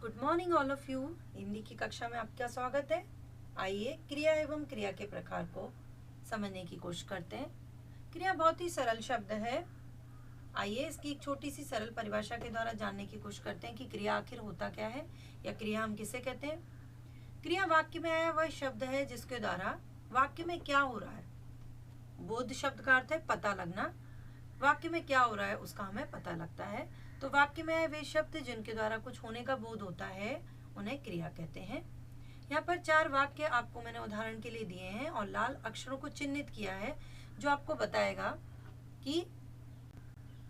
Good morning all of you. Hindi की कक्षा में आपका स्वागत है। आइए क्रिया एवं क्रिया के प्रकार को समझने की कोशिश करते हैं। क्रिया बहुत ही सरल शब्द है। आइए इसकी एक छोटी सी सरल परिभाषा के द्वारा जानने की कोशिश करते हैं कि क्रिया आखिर होता क्या है या क्रिया हम किसे कहते हैं। क्रिया वाक्य में आया वह शब्द है जिसके द्वारा वाक्य में क्या हो रहा है। बोध शब्द का अर्थ है पता लगना। वाक्य में क्या हो रहा है उसका हमें पता लगता है। तो वाक्य में आए वे शब्द जिनके द्वारा कुछ होने का बोध होता है उन्हें क्रिया कहते हैं। यहाँ पर 4 वाक्य आपको मैंने उदाहरण के लिए दिए हैं और लाल अक्षरों को चिन्हित किया है जो आपको बताएगा कि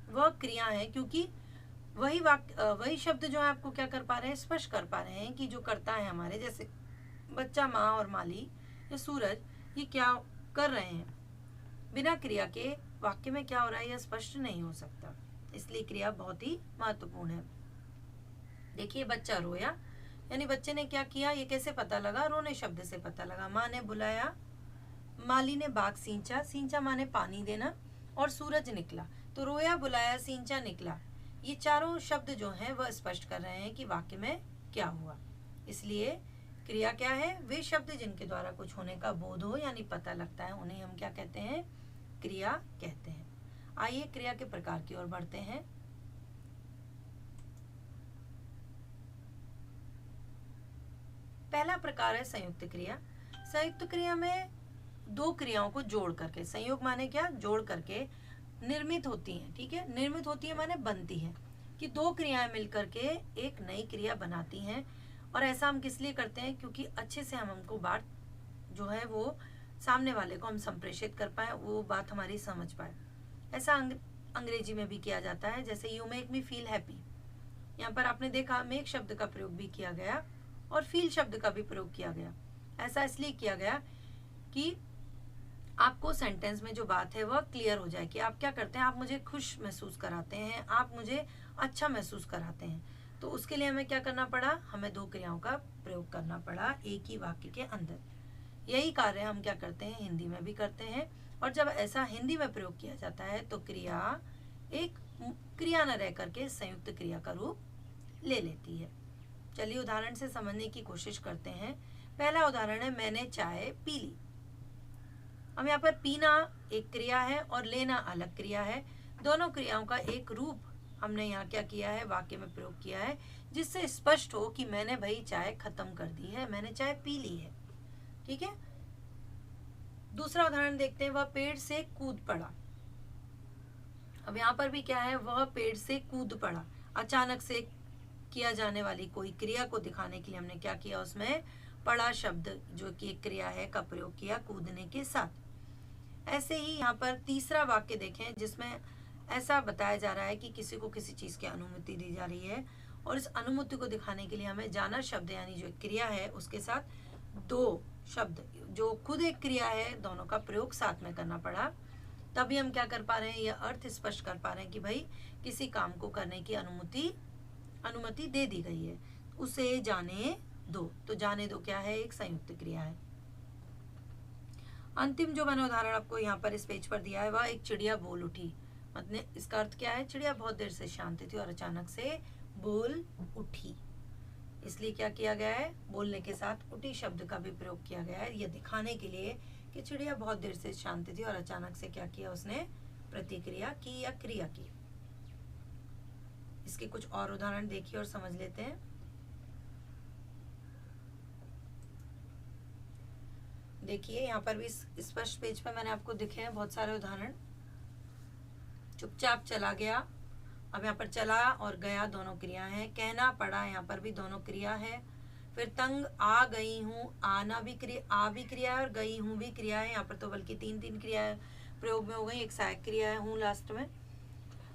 वह क्रिया है, क्योंकि वही शब्द जो है आपको क्या कर पा रहे हैं, स्पष्ट कर पा रहे हैं कि जो करता है हमारे, जैसे बच्चा, माँ और माली या सूरज, ये क्या कर रहे हैं। बिना क्रिया के वाक्य में क्या हो रहा है यह स्पष्ट नहीं हो सकता, इसलिए क्रिया बहुत ही महत्वपूर्ण है। देखिए बच्चा रोया, यानी बच्चे ने क्या किया, ये कैसे पता लगा, रोने शब्द से पता लगा। माँ ने बुलाया, माली ने बाग सींचा, सींचा माने पानी देना, और सूरज निकला। तो रोया, बुलाया, सींचा, निकला, ये चारों शब्द जो हैं वह स्पष्ट कर रहे हैं कि वाक्य में क्या हुआ। इसलिए क्रिया क्या है, वे शब्द जिनके द्वारा कुछ होने का बोध हो यानी पता लगता है उन्हें हम क्या कहते हैं, क्रिया कहते हैं। आइए क्रिया के प्रकार की ओर बढ़ते हैं। पहला प्रकार है संयुक्त क्रिया। संयुक्त क्रिया में दो क्रियाओं को जोड़ करके, संयोग माने क्या, जोड़ करके निर्मित होती हैं। ठीक है, निर्मित होती है माने बनती है, कि दो क्रियाएं मिलकर के एक नई क्रिया बनाती हैं। और ऐसा हम किस लिए करते हैं, क्योंकि अच्छे से हमको बात जो है वो सामने वाले को हम संप्रेषित कर पाए, वो बात हमारी समझ पाए। ऐसा अंग्रेजी में भी किया जाता है, जैसे you make me feel happy. यहाँ पर आपने देखा मेक शब्द का प्रयोग भी किया गया और फील शब्द का भी प्रयोग किया गया। ऐसा इसलिए किया गया कि आपको सेंटेंस में जो बात है वह क्लियर हो जाए कि आप क्या करते हैं, आप मुझे खुश महसूस कराते हैं, आप मुझे अच्छा महसूस कराते हैं। तो उसके लिए हमें क्या करना पड़ा, हमें दो क्रियाओं का प्रयोग करना पड़ा एक ही वाक्य के अंदर। यही कार्य हम क्या करते हैं, हिंदी में भी करते हैं। और जब ऐसा हिंदी में प्रयोग किया जाता है तो क्रिया एक क्रिया न रह करके संयुक्त क्रिया का रूप ले लेती है। चलिए उदाहरण से समझने की कोशिश करते हैं। पहला उदाहरण है, मैंने चाय पी ली। अब यहाँ पर पीना एक क्रिया है और लेना अलग क्रिया है। दोनों क्रियाओं का एक रूप हमने यहाँ क्या किया है, वाक्य में प्रयोग किया है, जिससे स्पष्ट हो कि मैंने भाई चाय खत्म कर दी है, मैंने चाय पी ली है। ठीक है, दूसरा उदाहरण देखते हैं, वह पेड़ से कूद पड़ा। अब यहाँ पर भी क्या है, वह पेड़ से कूद पड़ा, अचानक से किया जाने वाली कोई क्रिया को दिखाने के लिए हमने क्या किया, उसमें पड़ा शब्द जो कि एक क्रिया है का प्रयोग किया कूदने के साथ। ऐसे ही यहाँ पर तीसरा वाक्य देखें जिसमें ऐसा बताया जा रहा है कि किसी को किसी चीज की अनुमति दी जा रही है, और इस अनुमति को दिखाने के लिए हमें जाना शब्द यानी जो क्रिया है उसके साथ दो शब्द जो खुद एक क्रिया है दोनों का प्रयोग साथ में करना पड़ा। तभी हम क्या कर पा रहे हैं, यह अर्थ स्पष्ट कर पा रहे हैं कि भाई किसी काम को करने की अनुमति दे दी गई है, उसे जाने दो। तो जाने दो क्या है, एक संयुक्त क्रिया है। अंतिम जो मैंने उदाहरण आपको यहाँ पर इस पेज पर दिया है, वह एक चिड़िया बोल उठी। मतलब इसका अर्थ क्या है, चिड़िया बहुत देर से शांत थी और अचानक से बोल उठी, इसलिए क्या किया गया है, बोलने के साथ उठी शब्द का भी प्रयोग किया गया है, यह दिखाने के लिए कि चिड़िया बहुत देर से शांत थी और अचानक से क्या किया, उसने प्रतिक्रिया की या क्रिया की। इसके कुछ और उदाहरण देखिए और समझ लेते हैं। देखिए यहाँ पर भी स्पष्ट पेज पर मैंने आपको दिखे हैं बहुत सारे उदाहरण। चुपचाप चला गया, अब यहाँ पर चला और गया दोनों क्रिया हैं। कहना पड़ा, यहाँ पर भी दोनों क्रिया है। फिर तंग आ गई हूँ, आना भी क्रिया, आ भी क्रिया है और गई हूँ भी क्रिया है। यहाँ पर तो बल्कि तीन क्रिया प्रयोग में हो गई, एक सहायक क्रिया है हूँ लास्ट में।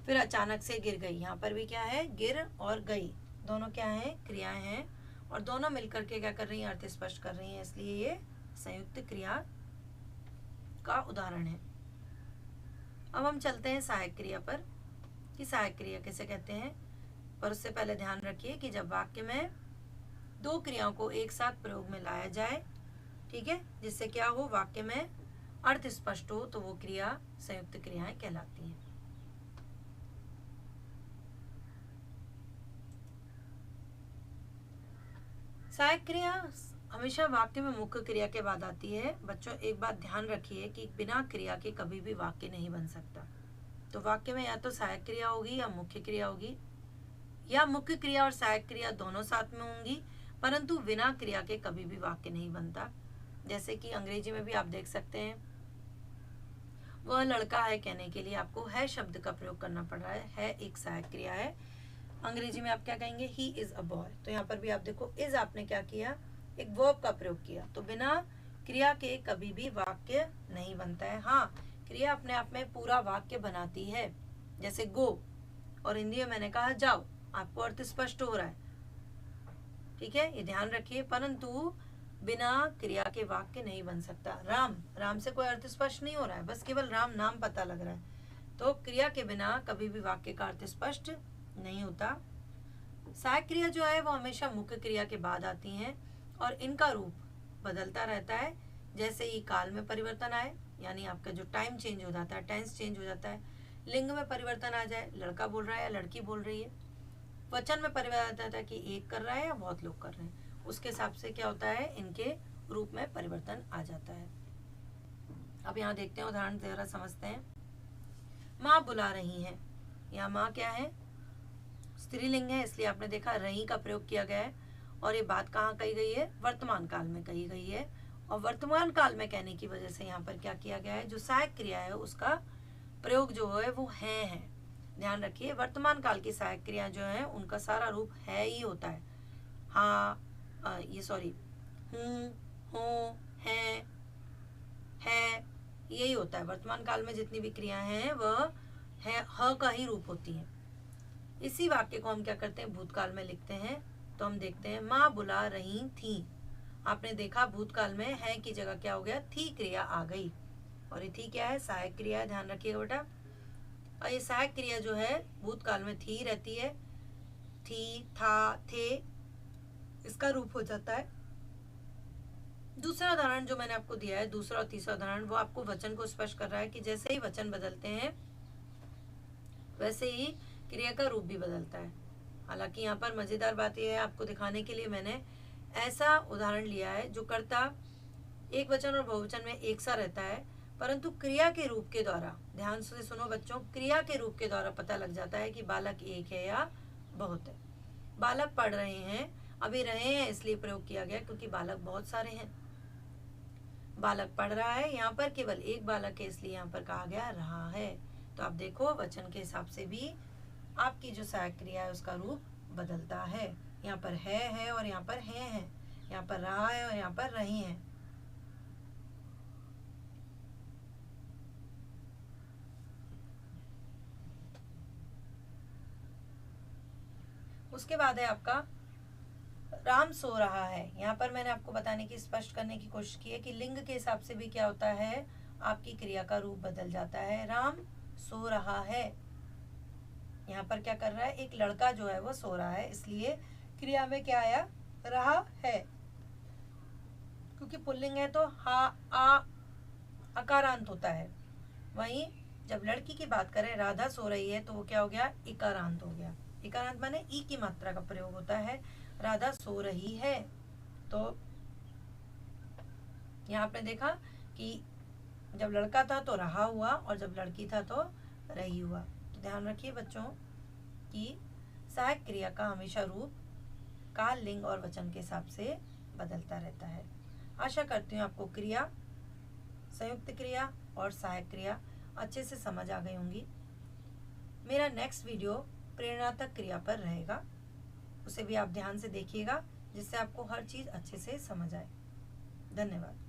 फिर अचानक से गिर गई, यहाँ पर भी क्या है, गिर और गई दोनों क्या है, क्रियाएं हैं, और दोनों मिलकर के क्या कर रही हैं, अर्थ स्पष्ट कर रही हैं, इसलिए ये संयुक्त क्रिया का उदाहरण है। अब हम चलते हैं सहायक क्रिया पर कि सहायक क्रिया किसे कहते हैं। पर उससे पहले ध्यान रखिए कि जब वाक्य में दो क्रियाओं को एक साथ प्रयोग में लाया जाए, ठीक है, जिससे क्या हो, वाक्य में अर्थ स्पष्ट हो, तो वो क्रिया संयुक्त क्रियाएं कहलाती हैं। सहायक क्रिया हमेशा वाक्य में मुख्य क्रिया के बाद आती है। बच्चों एक बात ध्यान रखिए कि बिना क्रिया के कभी भी वाक्य नहीं बन सकता। तो वाक्य में या तो सहायक क्रिया होगी या मुख्य क्रिया होगी, या मुख्य क्रिया और सहायक क्रिया दोनों साथ में होंगी, परंतु बिना क्रिया के कभी भी वाक्य नहीं बनता। जैसे कि अंग्रेजी में भी आप देख सकते हैं, वह लड़का है कहने के लिए आपको है शब्द का प्रयोग करना पड़ रहा है एक सहायक क्रिया है। अंग्रेजी में आप क्या कहेंगे, ही इज अ बॉय। तो यहाँ पर भी आप देखो इज आपने क्या किया, एक वर्ब का प्रयोग किया। तो बिना क्रिया के कभी भी वाक्य नहीं बनता है। हाँ, क्रिया अपने आप में पूरा वाक्य बनाती है, जैसे गो, और हिंदी में मैंने कहा जाओ। आपको अर्थ स्पष्ट हो रहा है, ठीक है, ये ध्यान रखिए। परंतु बिना क्रिया के वाक्य नहीं बन सकता। राम, राम से कोई अर्थ स्पष्ट नहीं हो रहा है, बस केवल राम नाम पता लग रहा है। तो क्रिया के बिना कभी भी वाक्य का अर्थ स्पष्ट नहीं होता। सहायक क्रिया जो है वो हमेशा मुख्य क्रिया के बाद आती हैं और इनका रूप बदलता रहता है। जैसे ही काल में परिवर्तन आए, यानी आपका जो टाइम चेंज हो जाता है, टेंस चेंज हो जाता है, लिंग में परिवर्तन आ जाए, लड़का बोल रहा है या लड़की बोल रही है, वचन में परिवर्तन आता है कि एक कर रहा है या बहुत लोग कर रहे हैं, उसके हिसाब से क्या होता है, इनके रूप में परिवर्तन आ जाता है। अब यहाँ देखते हैं, उदाहरण जरा समझते हैं। माँ बुला रही हैं। यहाँ माँ क्या है, स्त्रीलिंग है, इसलिए आपने देखा रही का प्रयोग किया गया है। और ये बात कहाँ कही गई है, वर्तमान काल में कही गई है। और वर्तमान काल में कहने की वजह से यहाँ पर क्या किया गया है, जो सहायक क्रिया है उसका प्रयोग जो है वो है। ध्यान रखिए, वर्तमान काल की सहायक क्रिया जो है उनका सारा रूप है ही होता है। हाँ, ये सॉरी, हूँ, हो, है, यही होता है। वर्तमान काल में जितनी भी क्रियाएं हैं वह है ह का ही रूप होती हैं। इसी वाक्य को हम क्या करते हैं, भूतकाल में लिखते हैं। तो हम देखते हैं, माँ बुला रही थी। आपने देखा भूतकाल में है की जगह क्या हो गया, थी क्रिया आ गई। और ये थी क्या है, सहायक क्रिया है, ध्यान रखिएगा बेटा। और ये सहायक क्रिया जो है भूतकाल में थी रहती है, थी, था, थे, इसका रूप हो जाता है। दूसरा उदाहरण जो मैंने आपको दिया है, दूसरा और तीसरा उदाहरण, वो आपको वचन को स्पष्ट कर रहा है कि जैसे ही वचन बदलते हैं वैसे ही क्रिया का रूप भी बदलता है। हालांकि यहाँ पर मजेदार बात यह है, आपको दिखाने के लिए मैंने ऐसा उदाहरण लिया है जो कर्ता एक वचन और बहुवचन में एक सा रहता है, परंतु क्रिया के रूप के द्वारा, ध्यान से सुनो बच्चों, क्रिया के रूप के द्वारा पता लग जाता है कि बालक एक है या बहुत है। बालक पढ़ रहे हैं, अभी रहे हैं इसलिए प्रयोग किया गया क्योंकि बालक बहुत सारे हैं। बालक पढ़ रहा है, यहाँ पर केवल एक बालक है इसलिए यहाँ पर कहा गया रहा है। तो आप देखो वचन के हिसाब से भी आपकी जो सहायक क्रिया है उसका रूप बदलता है। यहाँ पर है और यहाँ पर है, यहाँ पर रहा है और यहाँ पर रही है। उसके बाद है आपका राम सो रहा है। यहाँ पर मैंने आपको बताने की, स्पष्ट करने की कोशिश की है कि लिंग के हिसाब से भी क्या होता है, आपकी क्रिया का रूप बदल जाता है। राम सो रहा है, यहाँ पर क्या कर रहा है, एक लड़का जो है वो सो रहा है, इसलिए क्रिया में क्या आया, रहा है। क्योंकि पुल्लिंग है तो हा, आ, अकारांत होता है। वहीं जब लड़की की बात करें, राधा सो रही है, तो वो क्या हो गया, इकारांत हो गया। इकारांत माने ई की मात्रा का प्रयोग होता है। राधा सो रही है, तो यहाँ आपने देखा कि जब लड़का था तो रहा हुआ और जब लड़की था तो रही हुआ। तो ध्यान रखिए बच्चों कि सहायक क्रिया का हमेशा रूप काल, लिंग और वचन के हिसाब से बदलता रहता है। आशा करती हूँ आपको क्रिया, संयुक्त क्रिया और सहायक क्रिया अच्छे से समझ आ गई होंगी। मेरा नेक्स्ट वीडियो प्रेरणात्मक क्रिया पर रहेगा, उसे भी आप ध्यान से देखिएगा जिससे आपको हर चीज़ अच्छे से समझ आए। धन्यवाद।